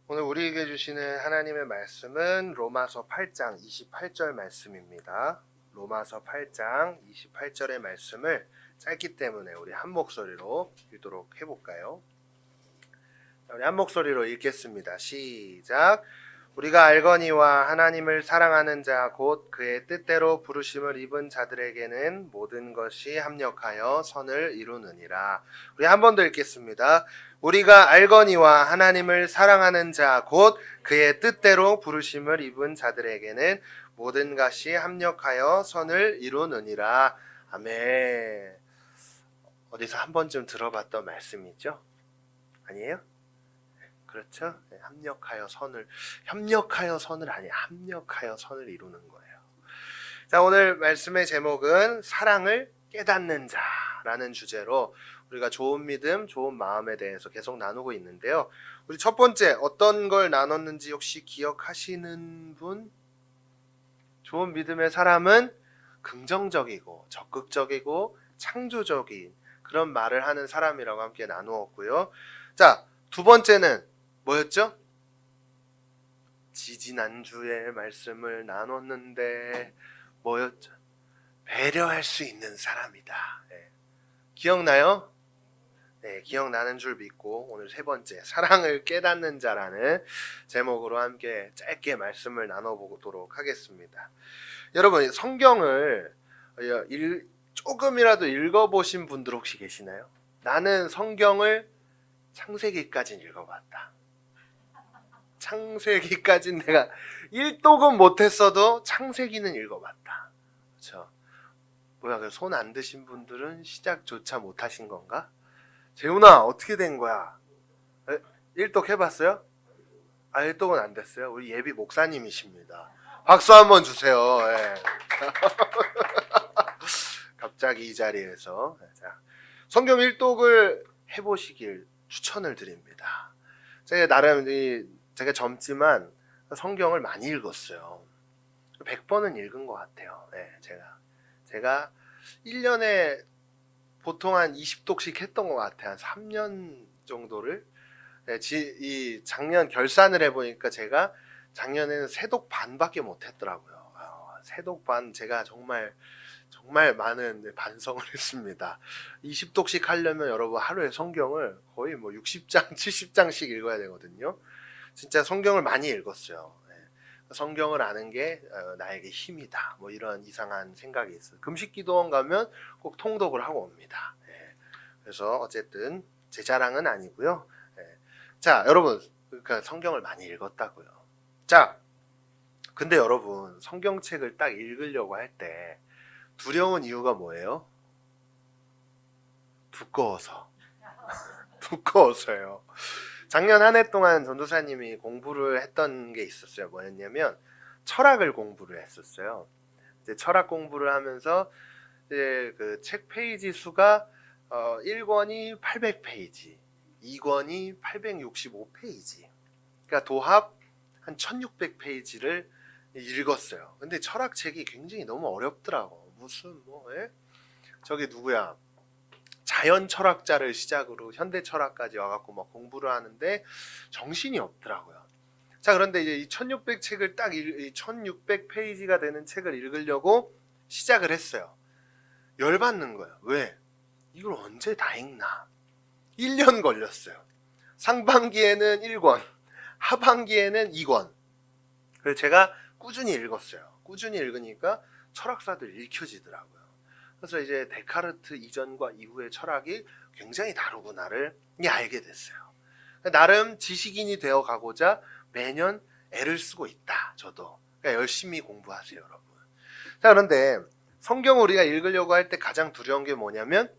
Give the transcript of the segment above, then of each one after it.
오늘 우리에게 주시는 하나님의 말씀은 로마서 8장 28절 말씀입니다. 로마서 8장 28절의 말씀을 짧기 때문에 우리 한 목소리로 읽도록 해볼까요? 우리 한 목소리로 읽겠습니다. 시작. 우리가 알거니와 하나님을 사랑하는 자 곧 그의 뜻대로 부르심을 입은 자들에게는 모든 것이 합력하여 선을 이루느니라. 우리 한 번 더 읽겠습니다. 우리가 알거니와 하나님을 사랑하는 자 곧 그의 뜻대로 부르심을 입은 자들에게는 모든 것이 합력하여 선을 이루느니라. 아멘. 어디서 한 번쯤 들어봤던 말씀이죠? 아니에요? 그렇죠? 네, 협력하여 선을 아니 합력하여 선을 이루는 거예요. 자, 오늘 말씀의 제목은 사랑을 깨닫는 자라는 주제로 우리가 좋은 믿음, 좋은 마음에 대해서 계속 나누고 있는데요. 우리 첫 번째 어떤 걸 나눴는지 혹시 기억하시는 분? 좋은 믿음의 사람은 긍정적이고 적극적이고 창조적인 그런 말을 하는 사람이라고 함께 나누었고요. 자, 두 번째는 뭐였죠? 지지난주에 말씀을 나눴는데 뭐였죠? 배려할 수 있는 사람이다. 네. 기억나요? 네, 기억나는 줄 믿고 오늘 세 번째 사랑을 깨닫는 자라는 제목으로 함께 짧게 말씀을 나눠보도록 하겠습니다. 여러분 성경을 조금이라도 읽어보신 분들 혹시 계시나요? 나는 성경을 창세기까지 읽어봤다. 창세기까지는 내가 1독은 못했어도 창세기는 읽어봤다. 그렇죠? 뭐야, 손 안 드신 분들은 시작조차 못하신 건가? 재훈아, 어떻게 된 거야? 1독 해봤어요? 1독은 안 됐어요? 우리 예비 목사님이십니다. 박수 한번 주세요. 네. 갑자기 이 자리에서. 자, 성경 1독을 해보시길 추천을 드립니다. 제가 나름 제가 젊지만 성경을 많이 읽었어요. 100번은 읽은 것 같아요. 네, 제가 1년에 보통 한 20독씩 했던 것 같아요. 한 3년 정도를. 네, 이 작년 결산을 해보니까 제가 작년에는 3독 반밖에 못했더라고요. 3독 반 제가 정말 많은 반성을 했습니다. 20독씩 하려면 여러분 하루에 성경을 거의 60장, 70장씩 읽어야 되거든요. 진짜 성경을 많이 읽었어요. 성경을 아는 게 나에게 힘이다. 이런 이상한 생각이 있어요. 금식기도원 가면 꼭 통독을 하고 옵니다. 그래서 어쨌든 제 자랑은 아니고요. 자, 여러분 그러니까 성경을 많이 읽었다고요. 자, 근데 여러분 성경책을 딱 읽으려고 할 때 두려운 이유가 뭐예요? 두꺼워서. 두꺼워서요. 작년 한 해 동안 전도사님이 공부를 했던 게 있었어요. 뭐였냐면 철학을 공부를 했었어요. 이제 철학 공부를 하면서 이제 그 책 페이지 수가 1권이 800페이지, 2권이 865페이지. 그러니까 도합 한 1600페이지를 읽었어요. 근데 철학책이 굉장히 너무 어렵더라고. 무슨 저기 누구야? 자연 철학자를 시작으로 현대 철학까지 와갖고 막 공부를 하는데 정신이 없더라고요. 자, 그런데 이제 이 1600책을 딱 1600페이지가 되는 책을 읽으려고 시작을 했어요. 열받는 거예요. 왜? 이걸 언제 다 읽나? 1년 걸렸어요. 상반기에는 1권, 하반기에는 2권. 그래서 제가 꾸준히 읽었어요. 꾸준히 읽으니까 철학사들 읽혀지더라고요. 그래서 이제 데카르트 이전과 이후의 철학이 굉장히 다르구나를 알게 됐어요. 나름 지식인이 되어 가고자 매년 애를 쓰고 있다. 저도. 그러니까 열심히 공부하세요, 여러분. 자, 그런데 성경 우리가 읽으려고 할 때 가장 두려운 게 뭐냐면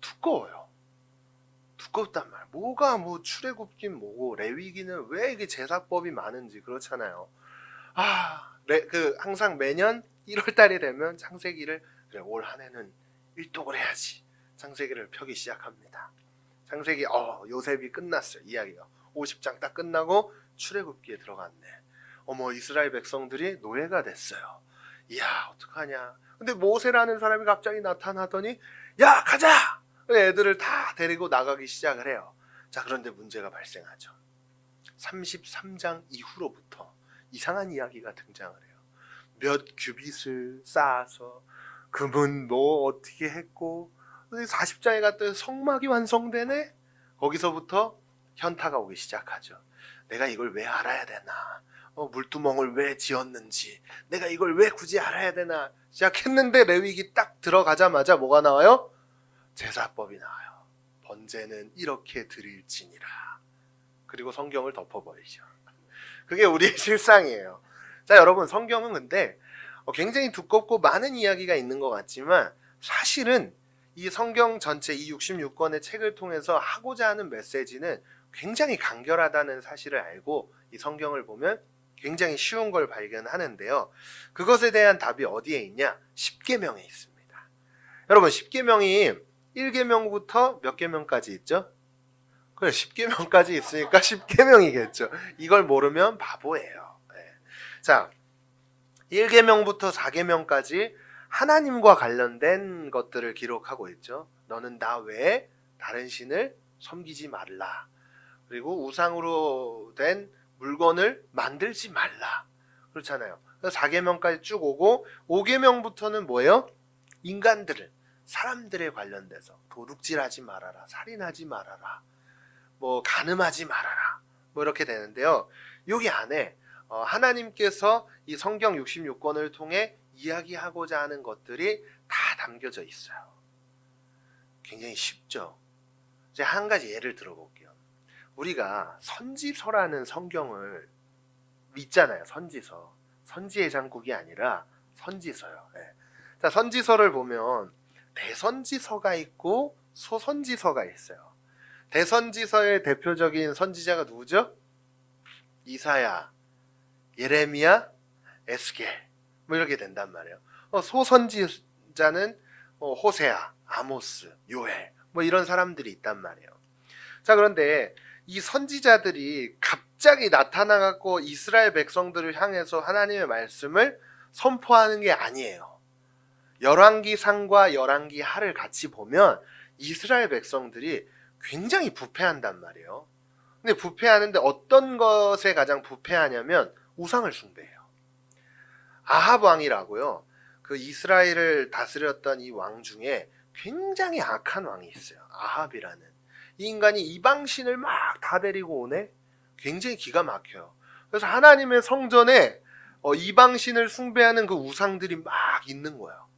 두꺼워요. 두껍단 말. 뭐가 출애굽긴 뭐고 레위기는 왜 이게 제사법이 많은지 그렇잖아요. 항상 매년 1월 달이 되면 창세기를 그래, 올 한 해는 1독을 해야지. 창세기를 펴기 시작합니다. 창세기 요셉이 끝났어요. 이야기가 50장 딱 끝나고 출애굽기에 들어갔네. 이스라엘 백성들이 노예가 됐어요. 이야, 어떡하냐. 근데 모세라는 사람이 갑자기 나타나더니 야, 가자. 애들을 다 데리고 나가기 시작을 해요. 자, 그런데 문제가 발생하죠. 33장 이후로부터 이상한 이야기가 등장을 해요. 몇 규빗을 쌓아서 금은 뭐 어떻게 했고 40장에 갔더니 성막이 완성되네? 거기서부터 현타가 오기 시작하죠. 내가 이걸 왜 알아야 되나? 물두멍을 왜 지었는지 내가 이걸 왜 굳이 알아야 되나? 시작했는데 레위기 딱 들어가자마자 뭐가 나와요? 제사법이 나와요. 번제는 이렇게 드릴지니라. 그리고 성경을 덮어버리죠. 그게 우리의 실상이에요. 자, 여러분, 성경은 근데 굉장히 두껍고 많은 이야기가 있는 것 같지만 사실은 이 성경 전체 이 66권의 책을 통해서 하고자 하는 메시지는 굉장히 간결하다는 사실을 알고 이 성경을 보면 굉장히 쉬운 걸 발견하는데요. 그것에 대한 답이 어디에 있냐? 10계명에 있습니다. 여러분, 10계명이 1계명부터 몇 계명까지 있죠? 그래, 10계명까지 있으니까 10계명이겠죠. 이걸 모르면 바보예요. 네. 자, 1계명부터 4계명까지 하나님과 관련된 것들을 기록하고 있죠. 너는 나 외에 다른 신을 섬기지 말라. 그리고 우상으로 된 물건을 만들지 말라. 그렇잖아요. 4계명까지 쭉 오고 5계명부터는 뭐예요? 인간들을, 사람들에 관련돼서 도둑질하지 말아라, 살인하지 말아라, 뭐 간음하지 말아라, 뭐 이렇게 되는데요. 여기 안에 하나님께서 이 성경 66권을 통해 이야기하고자 하는 것들이 다 담겨져 있어요. 굉장히 쉽죠. 이제 한 가지 예를 들어볼게요. 우리가 선지서라는 성경을 믿잖아요. 선지서. 선지의 장국이 아니라 선지서요. 네. 자, 선지서를 보면 대선지서가 있고 소선지서가 있어요. 대선지서의 대표적인 선지자가 누구죠? 이사야, 예레미야, 에스겔 뭐 이렇게 된단 말이에요. 소선지자는 호세아, 아모스, 요엘 뭐 이런 사람들이 있단 말이에요. 자, 그런데 이 선지자들이 갑자기 나타나갖고 이스라엘 백성들을 향해서 하나님의 말씀을 선포하는 게 아니에요. 열왕기상과 열왕기하를 같이 보면 이스라엘 백성들이 굉장히 부패한단 말이에요. 근데 부패하는데 어떤 것에 가장 부패하냐면 우상을 숭배해요. 아합 왕이라고요. 그 이스라엘을 다스렸던 이 왕 중에 굉장히 악한 왕이 있어요. 아합이라는. 이 인간이 이방신을 막 다 데리고 오네? 굉장히 기가 막혀요. 그래서 하나님의 성전에 이방신을 숭배하는 그 우상들이 막 있는 거예요.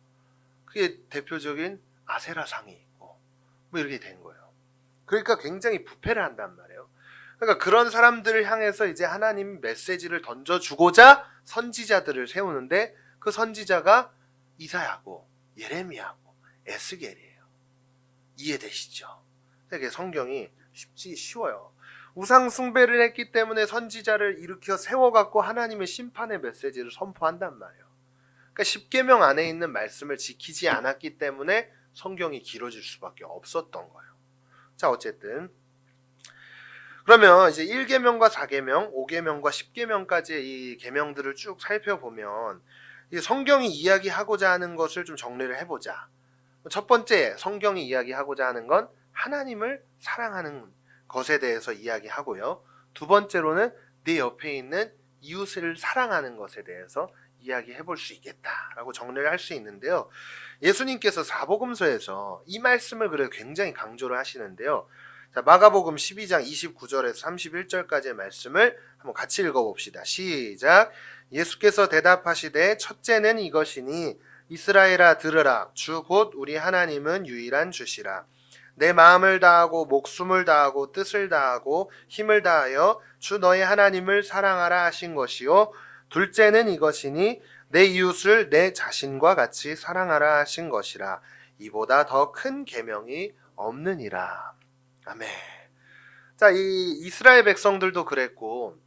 그게 대표적인 아세라상이 있고 뭐 이렇게 된 거예요. 그러니까 굉장히 부패를 한단 말이에요. 그러니까 그런 사람들을 향해서 이제 하나님 메시지를 던져주고자 선지자들을 세우는데 그 선지자가 이사야고 예레미야고 에스겔이에요. 이해되시죠? 되게 성경이 쉬워요. 우상 숭배를 했기 때문에 선지자를 일으켜 세워갖고 하나님의 심판의 메시지를 선포한단 말이에요. 그러니까 10계명 안에 있는 말씀을 지키지 않았기 때문에 성경이 길어질 수밖에 없었던 거예요. 자, 어쨌든 그러면 이제 1계명과 4계명, 5계명과 10계명까지의 이 계명들을 쭉 살펴보면 이 성경이 이야기하고자 하는 것을 좀 정리를 해보자. 첫 번째, 성경이 이야기하고자 하는 건 하나님을 사랑하는 것에 대해서 이야기하고요. 두 번째로는 내 옆에 있는 이웃을 사랑하는 것에 대해서 이야기해 볼 수 있겠다라고 정리를 할 수 있는데요. 예수님께서 사복음서에서 이 말씀을 그래도 굉장히 강조를 하시는데요. 자, 마가복음 12장 29절에서 31절까지의 말씀을 한번 같이 읽어봅시다. 시작. 예수께서 대답하시되 첫째는 이것이니 이스라엘아 들으라. 주 곧 우리 하나님은 유일한 주시라. 내 마음을 다하고 목숨을 다하고 뜻을 다하고 힘을 다하여 주 너의 하나님을 사랑하라 하신 것이요. 둘째는 이것이니 내 이웃을 내 자신과 같이 사랑하라 하신 것이라. 이보다 더 큰 계명이 없느니라. 아멘. 자, 이 이스라엘 백성들도 그랬고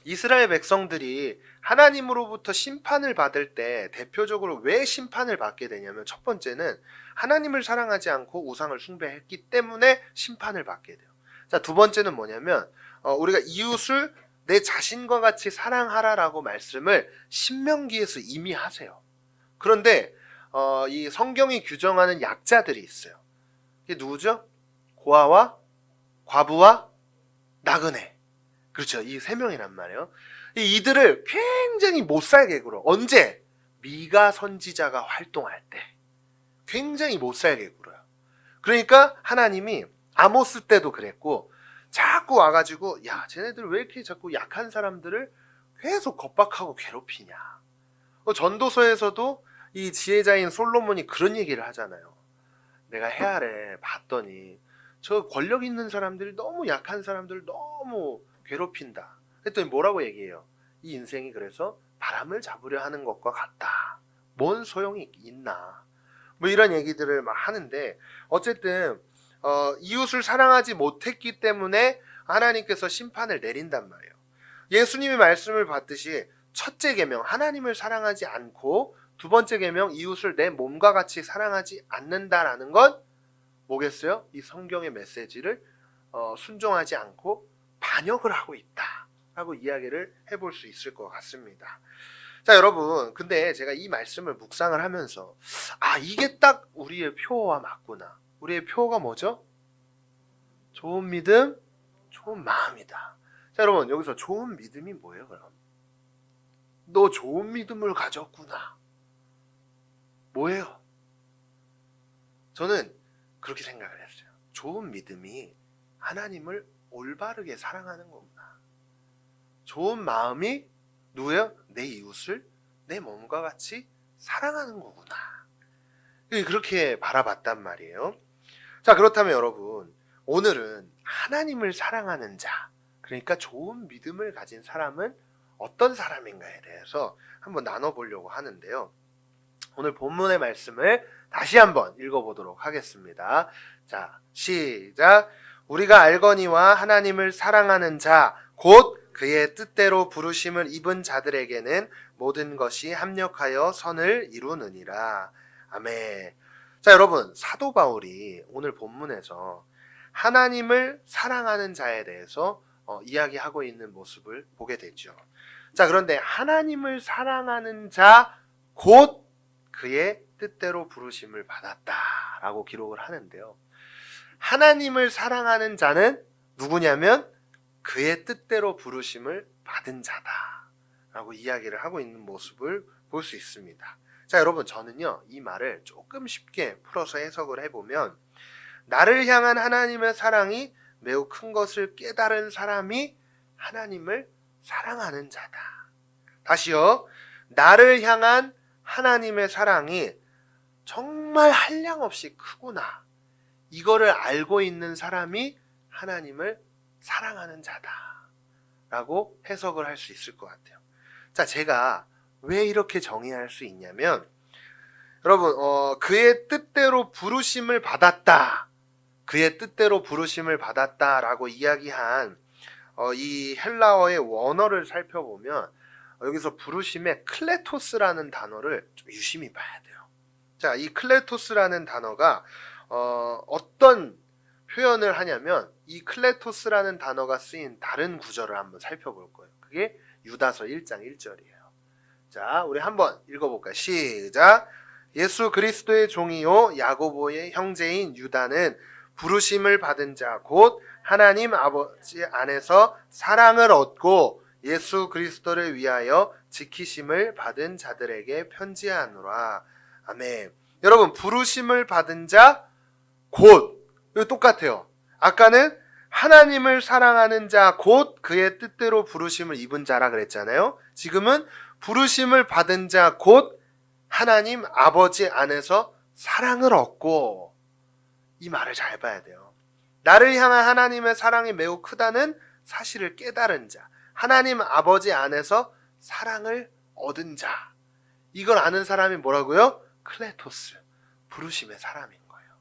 이스라엘 백성들이 하나님으로부터 심판을 받을 때 대표적으로 왜 심판을 받게 되냐면 첫 번째는 하나님을 사랑하지 않고 우상을 숭배했기 때문에 심판을 받게 돼요. 자, 두 번째는 뭐냐면 우리가 이웃을 내 자신과 같이 사랑하라라고 말씀을 신명기에서 이미 하세요. 그런데 이 성경이 규정하는 약자들이 있어요. 이게 누구죠? 고아와 과부와 나그네. 그렇죠. 이 세 명이란 말이에요. 이들을 굉장히 못 살게 굴어. 언제? 미가 선지자가 활동할 때. 굉장히 못 살게 굴어요. 그러니까 하나님이 아모스 때도 그랬고 자꾸 와가지고 야 쟤네들 왜 이렇게 자꾸 약한 사람들을 계속 겁박하고 괴롭히냐. 전도서에서도 이 지혜자인 솔로몬이 그런 얘기를 하잖아요. 내가 헤아래 봤더니 저 권력 있는 사람들이 너무 약한 사람들을 너무 괴롭힌다. 그랬더니 뭐라고 얘기해요? 이 인생이 그래서 바람을 잡으려 하는 것과 같다. 뭔 소용이 있나. 뭐 이런 얘기들을 막 하는데 어쨌든 이웃을 사랑하지 못했기 때문에 하나님께서 심판을 내린단 말이에요. 예수님이 말씀을 받듯이 첫째 계명 하나님을 사랑하지 않고 두 번째 계명 이웃을 내 몸과 같이 사랑하지 않는다라는 건 뭐겠어요? 이 성경의 메시지를 순종하지 않고 반역을 하고 있다라고 이야기를 해볼 수 있을 것 같습니다. 자 여러분 근데 제가 이 말씀을 묵상을 하면서 이게 딱 우리의 표어와 맞구나. 우리의 표어가 뭐죠? 좋은 믿음, 좋은 마음이다. 자 여러분 여기서 좋은 믿음이 뭐예요 그럼? 너 좋은 믿음을 가졌구나. 뭐예요? 저는 그렇게 생각을 했어요. 좋은 믿음이 하나님을 올바르게 사랑하는 거구나. 좋은 마음이 누구예요? 내 이웃을 내 몸과 같이 사랑하는 거구나. 그렇게 바라봤단 말이에요. 자 그렇다면 여러분 오늘은 하나님을 사랑하는 자 그러니까 좋은 믿음을 가진 사람은 어떤 사람인가에 대해서 한번 나눠보려고 하는데요. 오늘 본문의 말씀을 다시 한번 읽어보도록 하겠습니다. 자 시작. 우리가 알거니와 하나님을 사랑하는 자 곧 그의 뜻대로 부르심을 입은 자들에게는 모든 것이 합력하여 선을 이루느니라. 아멘. 자 여러분 사도 바울이 오늘 본문에서 하나님을 사랑하는 자에 대해서 이야기하고 있는 모습을 보게 되죠. 자 그런데 하나님을 사랑하는 자 곧 그의 뜻대로 부르심을 받았다라고 기록을 하는데요. 하나님을 사랑하는 자는 누구냐면 그의 뜻대로 부르심을 받은 자다라고 이야기를 하고 있는 모습을 볼 수 있습니다. 자 여러분 저는요 이 말을 조금 쉽게 풀어서 해석을 해보면 나를 향한 하나님의 사랑이 매우 큰 것을 깨달은 사람이 하나님을 사랑하는 자다. 다시요. 나를 향한 하나님의 사랑이 정말 한량없이 크구나. 이거를 알고 있는 사람이 하나님을 사랑하는 자다. 라고 해석을 할 수 있을 것 같아요. 자, 제가 왜 이렇게 정의할 수 있냐면 여러분 그의 뜻대로 부르심을 받았다. 그의 뜻대로 부르심을 받았다라고 이야기한 이 헬라어의 원어를 살펴보면 여기서 부르심에 클레토스라는 단어를 좀 유심히 봐야 돼요. 자, 이 클레토스라는 단어가 어떤 표현을 하냐면 이 클레토스라는 단어가 쓰인 다른 구절을 한번 살펴볼 거예요. 그게 유다서 1장 1절이에요. 자, 우리 한번 읽어볼까요? 시작. 예수 그리스도의 종이요 야고보의 형제인 유다는 부르심을 받은 자 곧 하나님 아버지 안에서 사랑을 얻고 예수 그리스도를 위하여 지키심을 받은 자들에게 편지하노라. 아멘. 여러분 부르심을 받은 자 곧 이거 똑같아요. 아까는 하나님을 사랑하는 자 곧 그의 뜻대로 부르심을 입은 자라 그랬잖아요. 지금은 부르심을 받은 자 곧 하나님 아버지 안에서 사랑을 얻고 이 말을 잘 봐야 돼요. 나를 향한 하나님의 사랑이 매우 크다는 사실을 깨달은 자 하나님 아버지 안에서 사랑을 얻은 자 이걸 아는 사람이 뭐라고요? 클레토스 부르심의 사람인 거예요.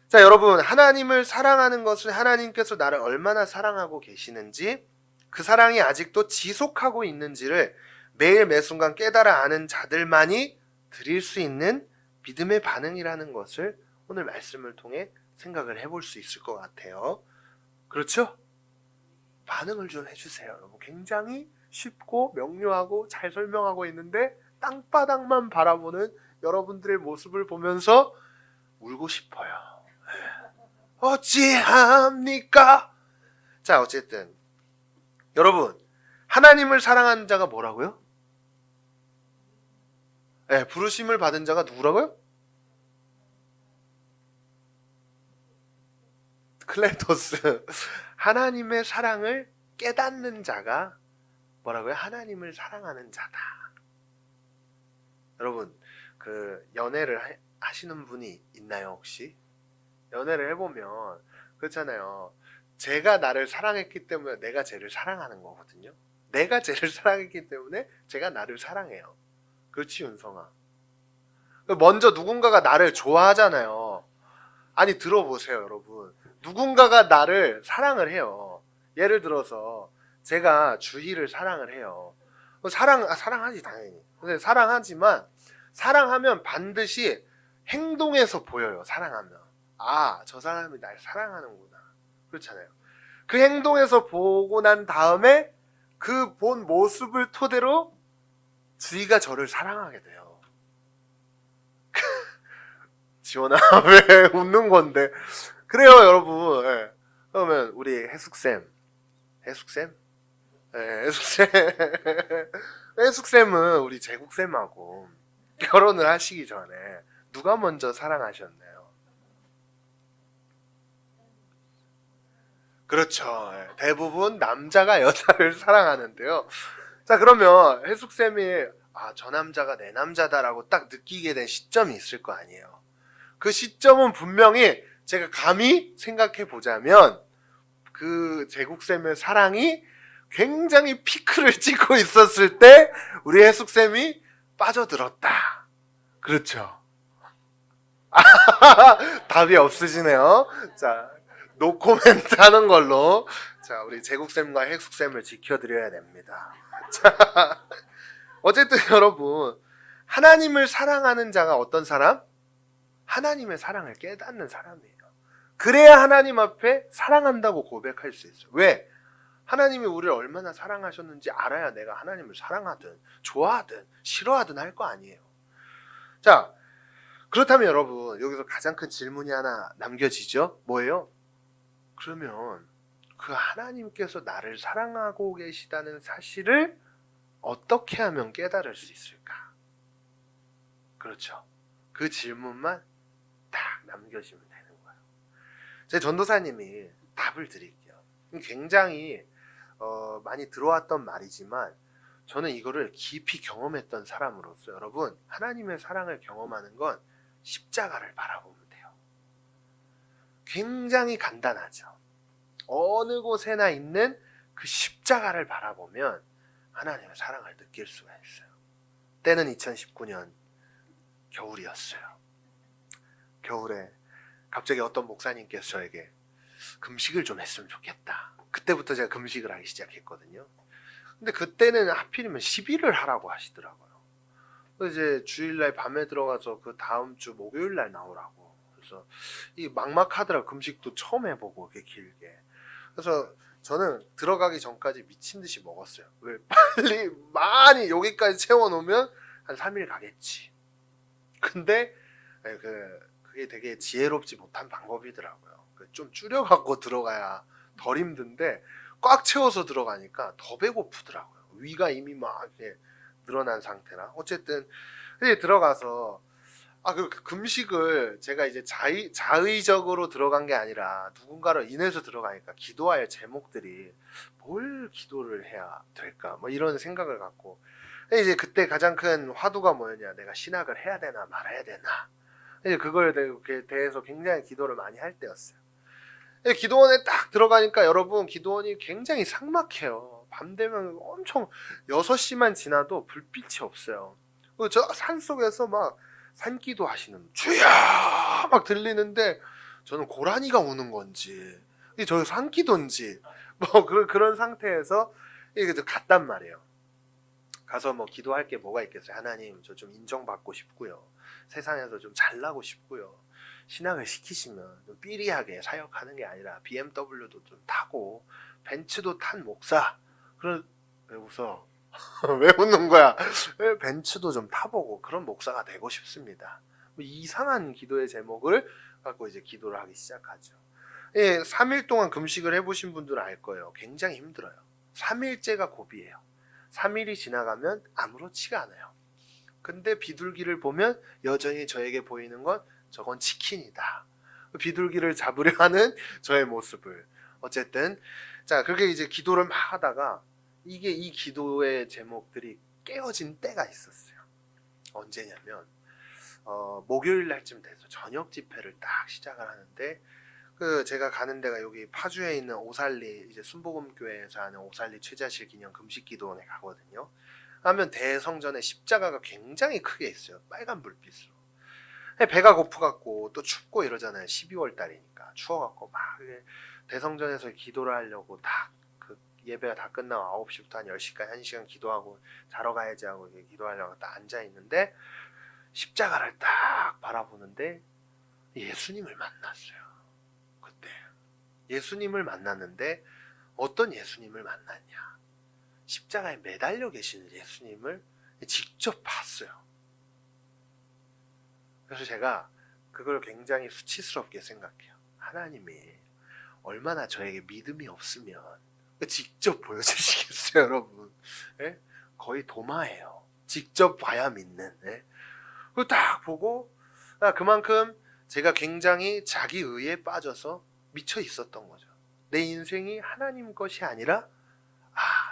자 여러분 하나님을 사랑하는 것은 하나님께서 나를 얼마나 사랑하고 계시는지 그 사랑이 아직도 지속하고 있는지를 매일 매순간 깨달아 아는 자들만이 드릴 수 있는 믿음의 반응이라는 것을 오늘 말씀을 통해 생각을 해볼 수 있을 것 같아요. 그렇죠? 반응을 좀 해주세요. 여러분 굉장히 쉽고 명료하고 잘 설명하고 있는데 땅바닥만 바라보는 여러분들의 모습을 보면서 울고 싶어요. 어찌합니까? 자 어쨌든 여러분, 하나님을 사랑하는 자가 뭐라고요? 네, 부르심을 받은 자가 누구라고요? 클레토스. 하나님의 사랑을 깨닫는 자가 뭐라고요? 하나님을 사랑하는 자다. 여러분, 그 연애를 하시는 분이 있나요, 혹시? 연애를 해보면 그렇잖아요. 제가 나를 사랑했기 때문에 내가 쟤를 사랑하는 거거든요. 내가 쟤를 사랑했기 때문에 제가 나를 사랑해요. 그렇지, 윤성아. 먼저 누군가가 나를 좋아하잖아요. 아니, 들어보세요, 여러분. 누군가가 나를 사랑을 해요. 예를 들어서 제가 주희를 사랑을 해요. 사랑하지, 당연히. 근데 사랑하지만 사랑하면 반드시 행동에서 보여요. 사랑하면. 아, 저 사람이 날 사랑하는구나. 그렇잖아요. 그 행동에서 보고 난 다음에 그 본 모습을 토대로 주희가 저를 사랑하게 돼요. 지원아, 왜 웃는 건데? 그래요, 여러분. 예. 그러면 우리 해숙쌤. 해숙쌤? 예, 해숙쌤. 해숙쌤은 우리 제국쌤하고 결혼을 하시기 전에 누가 먼저 사랑하셨나요? 그렇죠. 예. 대부분 남자가 여자를 사랑하는데요. 자, 그러면 해숙쌤이 아, 저 남자가 내 남자다라고 딱 느끼게 된 시점이 있을 거 아니에요. 그 시점은 분명히 제가 감히 생각해 보자면 그 제국쌤의 사랑이 굉장히 피크를 찍고 있었을 때 우리 해숙쌤이 빠져들었다. 그렇죠. 답이 없으시네요. 자, 노코멘트 하는 걸로. 자, 우리 제국쌤과 해숙쌤을 지켜드려야 됩니다. 자, 어쨌든 여러분, 하나님을 사랑하는 자가 어떤 사람? 하나님의 사랑을 깨닫는 사람이에요. 그래야 하나님 앞에 사랑한다고 고백할 수 있어요. 왜? 하나님이 우리를 얼마나 사랑하셨는지 알아야 내가 하나님을 사랑하든 좋아하든 싫어하든 할 거 아니에요. 자, 그렇다면 여러분, 여기서 가장 큰 질문이 하나 남겨지죠? 뭐예요? 그러면 그 하나님께서 나를 사랑하고 계시다는 사실을 어떻게 하면 깨달을 수 있을까? 그렇죠. 그 질문만 딱 남겨지면 되는 거예요. 제 전도사님이 답을 드릴게요. 굉장히 많이 들어왔던 말이지만 저는 이거를 깊이 경험했던 사람으로서 여러분, 하나님의 사랑을 경험하는 건 십자가를 바라보면 돼요. 굉장히 간단하죠. 어느 곳에나 있는 그 십자가를 바라보면 하나님의 사랑을 느낄 수가 있어요. 때는 2019년 겨울이었어요. 겨울에 갑자기 어떤 목사님께서 저에게 금식을 좀 했으면 좋겠다. 그때부터 제가 금식을 하기 시작했거든요. 근데 그때는 하필이면 10일을 하라고 하시더라고요. 그래서 이제 주일날 밤에 들어가서 그 다음 주 목요일날 나오라고. 그래서 이 막막하더라고요. 금식도 처음 해보고 이렇게 길게. 그래서 저는 들어가기 전까지 미친 듯이 먹었어요. 왜? 빨리 많이 여기까지 채워놓으면 한 3일 가겠지. 근데 그게 되게 지혜롭지 못한 방법이더라고요. 좀 줄여갖고 들어가야 덜 힘든데 꽉 채워서 들어가니까 더 배고프더라고요. 위가 이미 막 이렇게 늘어난 상태라. 어쨌든 이제 들어가서 그 금식을 제가 이제 자의적으로 들어간 게 아니라 누군가로 인해서 들어가니까 기도할 제목들이 뭘 기도를 해야 될까 뭐 이런 생각을 갖고 이제 그때 가장 큰 화두가 뭐였냐, 내가 신학을 해야 되나 말아야 되나, 이제 그거에 대해서 굉장히 기도를 많이 할 때였어요. 기도원에 딱 들어가니까 여러분, 기도원이 굉장히 삭막해요. 밤 되면 엄청 6시만 지나도 불빛이 없어요. 저 산속에서 막 산기도 하시는 주야 막 들리는데 저는 고라니가 우는 건지 저 산기도인지 뭐 그런 상태에서 이게 갔단 말이에요. 가서 뭐 기도할 게 뭐가 있겠어요. 하나님, 저 좀 인정받고 싶고요. 세상에서 좀 잘나고 싶고요. 신앙을 시키시면 좀 삐리하게 사역하는 게 아니라 BMW도 좀 타고 벤츠도 탄 목사. 왜 웃어? 왜 웃는 거야? 벤츠도 좀 타보고 그런 목사가 되고 싶습니다. 뭐 이상한 기도의 제목을 갖고 이제 기도를 하기 시작하죠. 3일 동안 금식을 해보신 분들은 알 거예요. 굉장히 힘들어요. 3일째가 고비예요. 3일이 지나가면 아무렇지가 않아요. 근데 비둘기를 보면 여전히 저에게 보이는 건 저건 치킨이다. 비둘기를 잡으려 하는 저의 모습을. 어쨌든 자, 그렇게 이제 기도를 막 하다가 이 기도의 제목들이 깨어진 때가 있었어요. 언제냐면 목요일 날쯤 돼서 저녁 집회를 딱 시작을 하는데, 제가 가는 데가 여기 파주에 있는 오살리, 이제 순복음교회에서 하는 오살리 최자실 기념 금식기도원에 가거든요. 하면 대성전에 십자가가 굉장히 크게 있어요. 빨간 불빛으로. 배가 고프갖고 또 춥고 이러잖아요. 12월 달이니까 추워갖고 막 대성전에서 기도를 하려고 그 예배가 다 끝나고 9시부터 한 10시까지 1시간 기도하고 자러 가야지 하고 기도하려고 딱 앉아있는데, 십자가를 딱 바라보는데 예수님을 만났어요. 그때 예수님을 만났는데 어떤 예수님을 만났냐, 십자가에 매달려 계시는 예수님을 직접 봤어요. 그래서 제가 그걸 굉장히 수치스럽게 생각해요. 하나님이 얼마나 저에게 믿음이 없으면 직접 보여주시겠어요, 여러분. 예? 거의 도마예요. 직접 봐야 믿는. 예? 그걸 딱 보고 그만큼 제가 굉장히 자기의에 빠져서 미쳐 있었던 거죠. 내 인생이 하나님 것이 아니라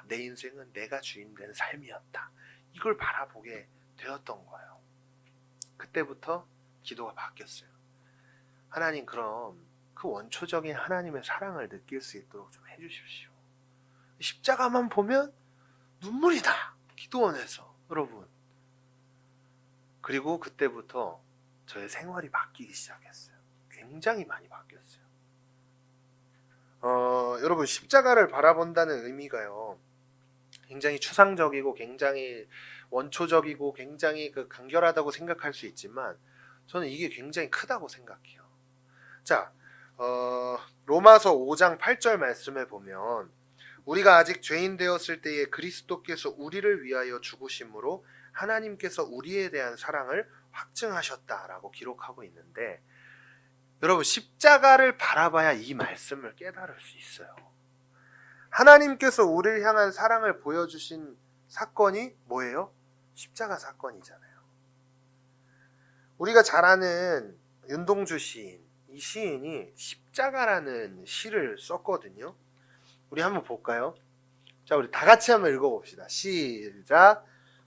내 인생은 내가 주인된 삶이었다. 이걸 바라보게 되었던 거예요. 그때부터 기도가 바뀌었어요. 하나님, 그럼 그 원초적인 하나님의 사랑을 느낄 수 있도록 좀 해주십시오. 십자가만 보면 눈물이 나, 기도원에서. 여러분, 그리고 그때부터 저의 생활이 바뀌기 시작했어요. 굉장히 많이 바뀌었어요. 여러분, 십자가를 바라본다는 의미가요, 굉장히 추상적이고 굉장히 원초적이고 굉장히 간결하다고 생각할 수 있지만, 저는 이게 굉장히 크다고 생각해요. 자, 로마서 5장 8절 말씀에 보면, 우리가 아직 죄인 되었을 때에 그리스도께서 우리를 위하여 죽으심으로 하나님께서 우리에 대한 사랑을 확증하셨다라고 기록하고 있는데, 여러분, 십자가를 바라봐야 이 말씀을 깨달을 수 있어요. 하나님께서 우리를 향한 사랑을 보여주신 사건이 뭐예요? 십자가 사건이잖아요. 우리가 잘 아는 윤동주 시인, 이 시인이 십자가라는 시를 썼거든요. 우리 한번 볼까요? 자, 우리 다 같이 한번 읽어봅시다. 시작.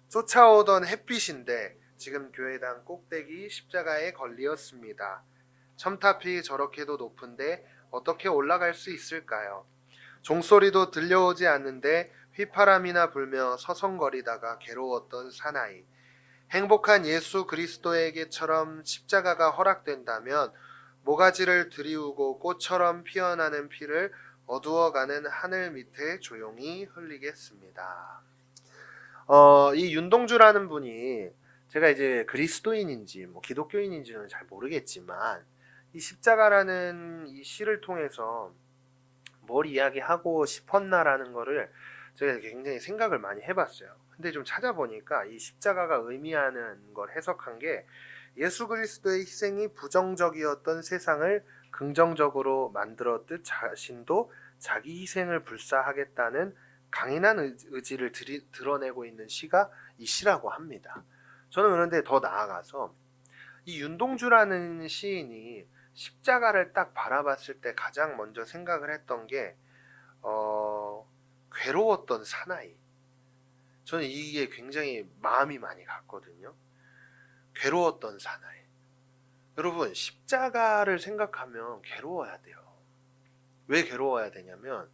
쫓아오던 햇빛인데 지금 교회당 꼭대기 십자가에 걸리었습니다. 첨탑이 저렇게도 높은데 어떻게 올라갈 수 있을까요? 종소리도 들려오지 않는데 휘파람이나 불며 서성거리다가 괴로웠던 사나이. 행복한 예수 그리스도에게처럼 십자가가 허락된다면 모가지를 들이우고 꽃처럼 피어나는 피를 어두워가는 하늘 밑에 조용히 흘리겠습니다. 이 윤동주라는 분이, 제가 이제 그리스도인인지 기독교인인지는 잘 모르겠지만, 이 십자가라는 이 시를 통해서 뭘 이야기하고 싶었나라는 거를 제가 굉장히 생각을 많이 해봤어요. 근데 좀 찾아보니까 이 십자가가 의미하는 걸 해석한 게, 예수 그리스도의 희생이 부정적이었던 세상을 긍정적으로 만들었듯 자신도 자기 희생을 불사하겠다는 강인한 의지를 드러내고 있는 시가 이 시라고 합니다. 저는 그런데 더 나아가서 이 윤동주라는 시인이 십자가를 딱 바라봤을 때 가장 먼저 생각을 했던 게 괴로웠던 사나이. 저는 이게 굉장히 마음이 많이 갔거든요. 괴로웠던 사나이. 여러분, 십자가를 생각하면 괴로워야 돼요. 왜 괴로워야 되냐면,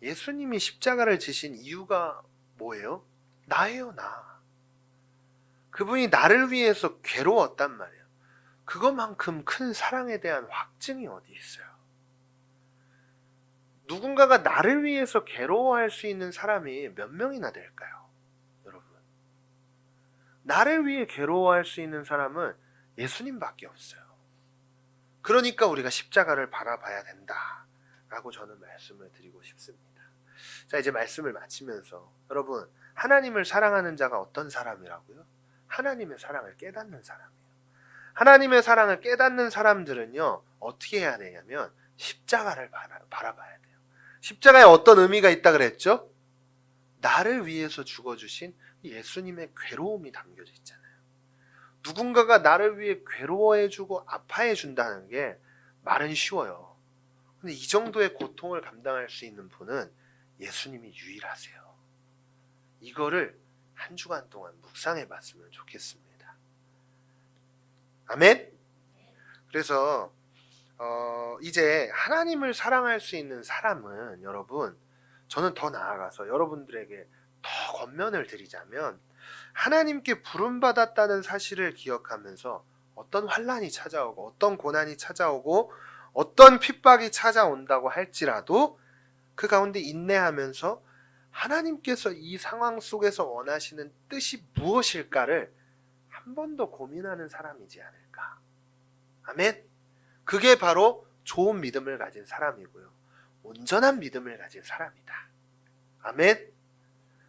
예수님이 십자가를 지신 이유가 뭐예요? 나예요, 나. 그분이 나를 위해서 괴로웠단 말이에요. 그것만큼 큰 사랑에 대한 확증이 어디 있어요? 누군가가 나를 위해서 괴로워할 수 있는 사람이 몇 명이나 될까요? 여러분, 나를 위해 괴로워할 수 있는 사람은 예수님밖에 없어요. 그러니까 우리가 십자가를 바라봐야 된다 라고 저는 말씀을 드리고 싶습니다. 자, 이제 말씀을 마치면서, 여러분, 하나님을 사랑하는 자가 어떤 사람이라고요? 하나님의 사랑을 깨닫는 사람이에요. 하나님의 사랑을 깨닫는 사람들은요, 어떻게 해야 되냐면 십자가를 바라봐야 돼요. 십자가에 어떤 의미가 있다 그랬죠? 나를 위해서 죽어주신 예수님의 괴로움이 담겨져 있잖아요. 누군가가 나를 위해 괴로워해주고 아파해준다는 게 말은 쉬워요. 근데 이 정도의 고통을 감당할 수 있는 분은 예수님이 유일하세요. 이거를 한 주간 동안 묵상해 봤으면 좋겠습니다. 아멘? 그래서 이제 하나님을 사랑할 수 있는 사람은 여러분, 저는 더 나아가서 여러분들에게 더 권면을 드리자면 하나님께 부름받았다는 사실을 기억하면서 어떤 환난이 찾아오고 어떤 고난이 찾아오고 어떤 핍박이 찾아온다고 할지라도 그 가운데 인내하면서 하나님께서 이 상황 속에서 원하시는 뜻이 무엇일까를 한 번 더 고민하는 사람이지 않을까. 아멘. 그게 바로 좋은 믿음을 가진 사람이고요. 온전한 믿음을 가진 사람이다. 아멘.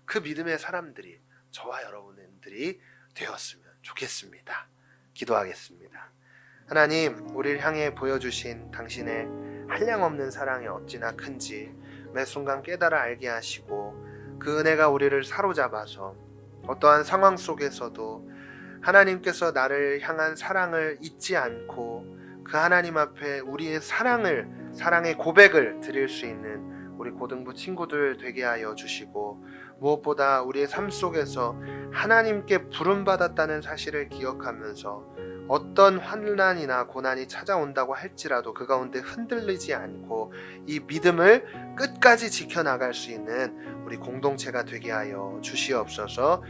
그 믿음의 사람들이 저와 여러분들이 되었으면 좋겠습니다. 기도하겠습니다. 하나님, 우리를 향해 보여주신 당신의 한량없는 사랑이 어찌나 큰지 매 순간 깨달아 알게 하시고 그 은혜가 우리를 사로잡아서 어떠한 상황 속에서도 하나님께서 나를 향한 사랑을 잊지 않고 그 하나님 앞에 우리의 사랑의 고백을 드릴 수 있는 우리 고등부 친구들 되게 하여 주시고, 무엇보다 우리의 삶 속에서 하나님께 부름받았다는 사실을 기억하면서 어떤 환난이나 고난이 찾아온다고 할지라도 그 가운데 흔들리지 않고 이 믿음을 끝까지 지켜나갈 수 있는 우리 공동체가 되게 하여 주시옵소서.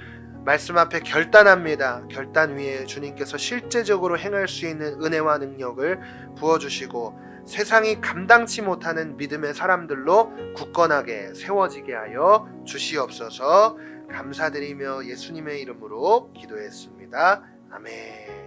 말씀 앞에 결단합니다. 결단 위에 주님께서 실제적으로 행할 수 있는 은혜와 능력을 부어주시고 세상이 감당치 못하는 믿음의 사람들로 굳건하게 세워지게 하여 주시옵소서. 감사드리며 예수님의 이름으로 기도했습니다. 아멘.